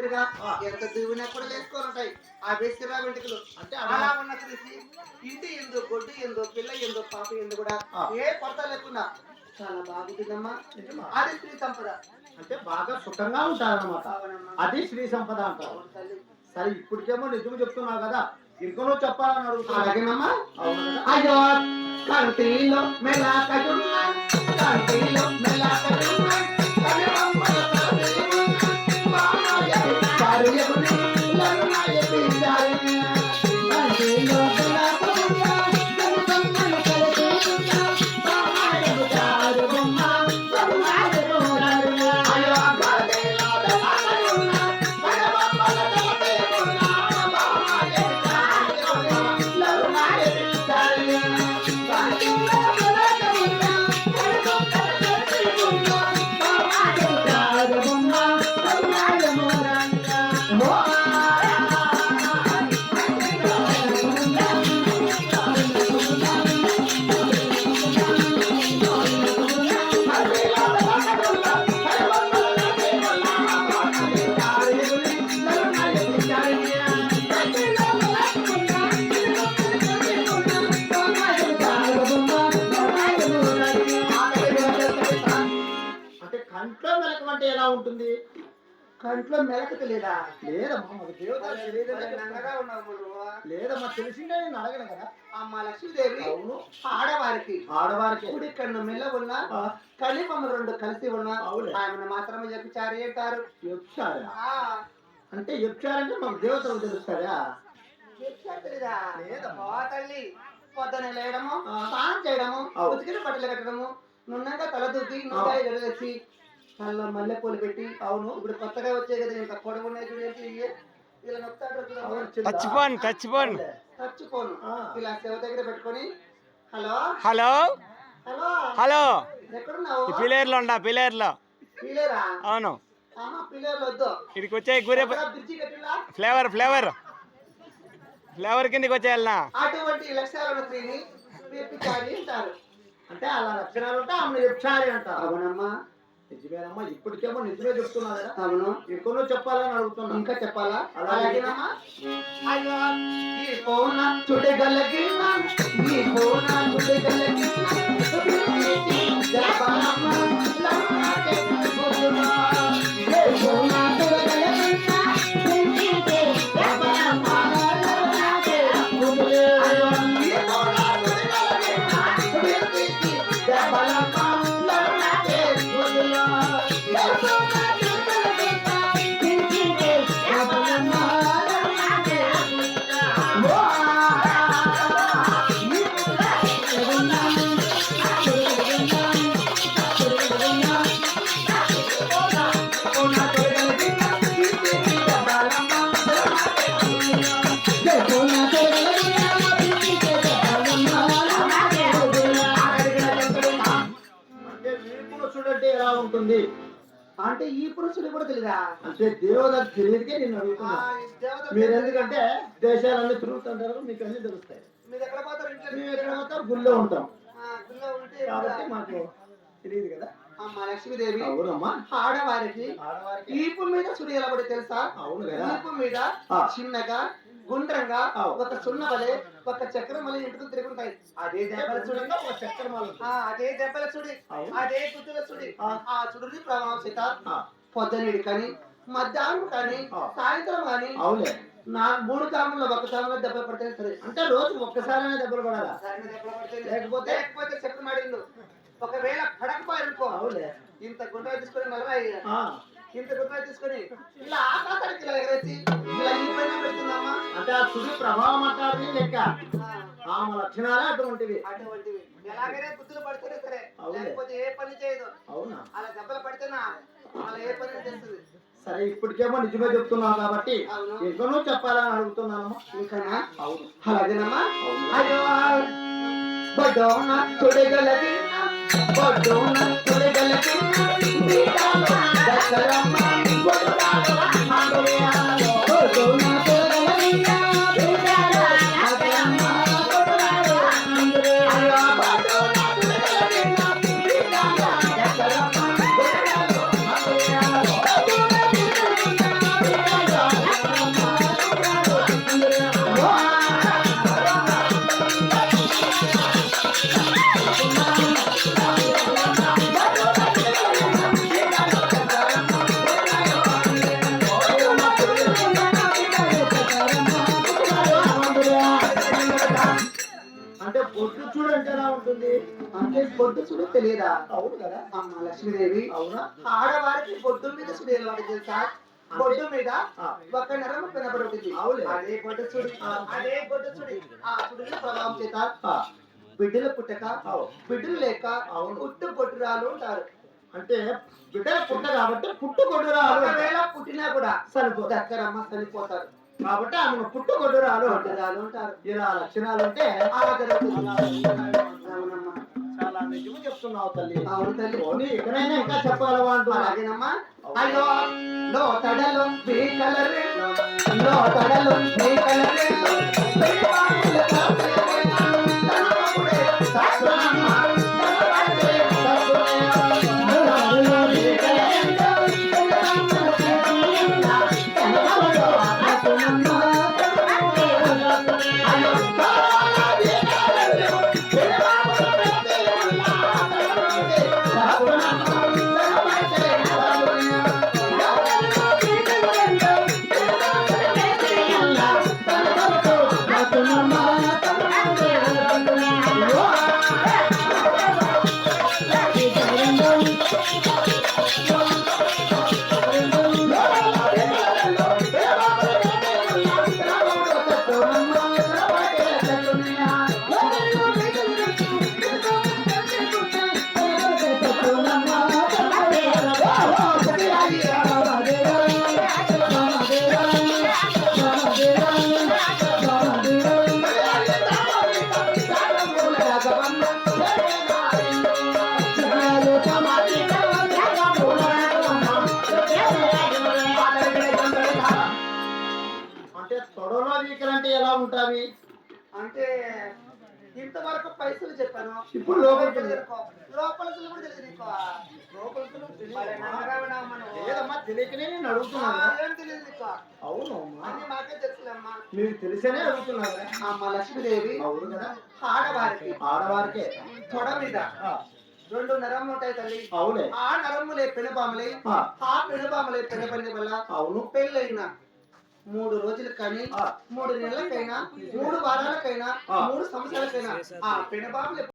చెప్పిగా ఎంత దిగునా కూడా వేసుకొని ఉంటాయి ఆ బేసిరా వెంట్రుకలు అంటే అలా ఉన్న తెలిసి ఇంటి ఎందు గొడ్డు ఎందు పిల్ల ఎందు పాప ఎందు కూడా ఏ కొరత లేకుండా చాలా బాగుంటుందమ్మా. అది స్త్రీ సంపద అంటే బాగా సుఖంగా ఉంటారన్నమాట. అది స్త్రీ సంపద అంటారు. సరే ఇప్పటికేమో నిజం చెప్తున్నావు కదా, ఇంకనో చెప్పాలని అడుగుతున్నా. అలాగేనమ్మా. అయ్యో కంటిలో మెలాకజున్నా కంటిలో మెలాకజున్నా ఎలా ఉంటుంది? కంట్లో మెలకత లేదా? లేదమ్మా లేదమ్మా, తెలిసిందే నేను అడగను కదా. అమ్మ లక్ష్మీదేవి ఆడవారికి కుడి కన్ను మెల్ల ఉన్నా కలిపమ్మ రెండు కలిసి ఉన్నా ఆమెను మాత్రమే యక్షారి అంటారు. అంటే యక్షారంటే మాకు దేవతలకు తెలుస్తారా? తల్లి పొద్దున లేయడము స్నానం చేయడము ఉతికిన బట్టలు కట్టడము నున్నగా తల దూకి నూనె గడివేసి చాలా మల్లెపూలు పెట్టి అవును ఇప్పుడు కొత్తగా వచ్చాయి కదా ఇంకా పొడవు ఉన్నాయి చూడండి ఇలా నొక్కుతాడు టచ్చుకోను ఇలా చెవి దగ్గర పెట్టుకొని హలో హలో హలో హలో ఎక్కడున్నావు? పిలేర్లో పిలేరా? అవును పిలేర్లు వద్దు ఇక్కడికి వచ్చే గురే బ్రిడ్జి కట్టిలా ఫ్లేవర్ కిందకి వచ్చేయాలనా? అటువంటి లక్ష్యాలను స్త్రీని అంటారు. అంటే అలా లక్షణాలు ఉంటే ఆమె యక్షారి అంటారు. అవునమ్మా. నిజమేనమ్మా, ఇప్పటికేమో నిజమే చెప్తున్నా కదా. అవును, ఇంకొనో చెప్పాలని అడుగుతున్నా. ఇంకా చెప్పాలా? అలాగేనమ్మా. ఈ పోన చుడగలగిన ఈ పోన చుడగలగిన ఉంటుంది అంటే ఈ పురుషుడు కూడా తెలియదా? అంటే దేవత తెలియదుకే నేను అడుగుతున్నా. మీరు ఎందుకంటే దేశాలన్నీ తిరుగుతుంటారు, మీకు అన్ని తెలుస్తాయి. మీరు ఎక్కడ పోతారు? మేము ఎక్కడ పోతారు? గుళ్ళో ఉంటాం కాబట్టి మాకు తెలియదు కదా. అమ్మ లక్ష్మీదేవి అవునమ్మా. ఆడవారికి ఈపు మీద సుడి ఎలా పడి తెలుసా? అవును కదా. ఈపు మీద చిన్నగా గుండ్రంగా ఒక సున్న వలె ఒక చక్రం వలె ఇంటికి తిరుగుంటాయి. అదే దెబ్బల సుడి, ఒక చక్రం అదే దెబ్బల సుడి, అదే గుద్దుల సుడి. ఆ సుడిని ప్రభావం చేత పొద్దునేడు కానీ మధ్యాహ్నం కానీ సాయంత్రం కానీ అవులే నా 3 కాలంలో ఒక కాలంలో దెబ్బలు పడితే సరే. అంటే రోజు ఒక్కసారైనా దెబ్బలు పడాలా? లేకపోతే చక్రం ఆడిండు. ఒకవేళ పడకపోయారనుకో అవులే ఇంత గుండ్ర తీసుకొని ఇంత గుండ్ర తీసుకొని ఇలా ఆకాశానికి ఇలా ఎగరేసి ఇలా ఈ పైన పెడుతుందమ్మా. అంటే ఆ సుడి ప్రభావం అంటారు లెక్క. ఆమె లక్షణాలే అటువంటివి. ఎలాగైనా గుర్తులు పడితేనే సరే, లేకపోతే ఏ పని చేయదు. అవునా? అలా దెబ్బలు పడితేనా అలా ఏ పని చేస్తుంది. సరే ఇప్పటికేమో నిజమే చెప్తున్నావు కాబట్టి ఇంకనూ చెప్పాలని అడుగుతున్నానమ్మా. ఇంకనా? అవును. అలాగేనమ్మా. అయ్యో బడోన తొడగలగిన బడోన తొడగలగిన దసరమ్మ బడోన బడోన తొడగలగిన పొద్దు చూడంటే ఎలా ఉంటుంది? అంటే బొడ్డు చూడు తెలియదా? అవును కదా. అమ్మ లక్ష్మీదేవి అవునా? ఆడవారికి బొడ్డు మీద చూడు ఎలా ఉంటుంది తెలుసా? బొడ్డు మీద ఆ. ఒక నరము కనబడి ఉంటుంది. అవులే. అదే బొడ్డు చూడు, అదే బొడ్డు చూడు. ఆ చూడు ప్రభావం చేత ఆ, బిడ్డలు పుట్టక, అవు. బిడ్డలు లేక అవును. పుట్టు పొట్టురాలు ఉంటారు. అంటే బిడ్డలు పుట్ట కాబట్టి పుట్టుకొడ్డురాలు ఒకవేళ పుట్టినా కూడా సరిపోదు. దగ్గరమ్మ చనిపోతారు. కాబట్టి ఆమె పుట్టుకొడ్డురాలు అంటారు. పొట్టురాలు ఉంటారు. ఇలా లక్షణాలు ఉంటే అలా జరుగుతుంది. అవునమ్మా. చాలా నిజము చెప్తున్నావు తల్లి. అవును తల్లి. పోనీ ఎక్కడైనా ఇంకా చెప్పగలవా అంటున్నా. అలాగేనమ్మా. అయ్యో లో తడలు మీ కలరే, లో తడలు మీ కలరే, అంటే తొడలో వీకలంటే ఎలా ఉంటావి? అంటే ఇంతవరకు పైసలు చెప్పాను. ఇప్పుడు లోపలికి వెళ్ళి. లోపల కూడా తెలియదు నీకు. మరి నన్నగా విన్నావా నువ్వు? లేదమ్మా, తెలియకనే నేను అడుగుతున్నాను. ఏం తెలియదు నీకు. అవును అమ్మా. అన్ని మాకే తెలుసులేమ్మా. మీకు తెలిసేనే అడుగుతున్నాను. అమ్మ లక్ష్మీదేవి అవును కదా. ఆడవారికి ఆడవారికే. తొడ మీద ఆ, 2 నరములు ఉంటాయి తల్లి. అవులే. ఆ నరములే పెనుపాములై, ఆ, ఆ పెనుపాములే పెనపల్లి వల్ల అవును. పెళ్ళైన 3 రోజులకు కానీ, ఆ. 3 నెలలకైనా, 3 వారాలకైనా, ఆ. 3 సంవత్సరాలకైనా ఆ పెనుపాములు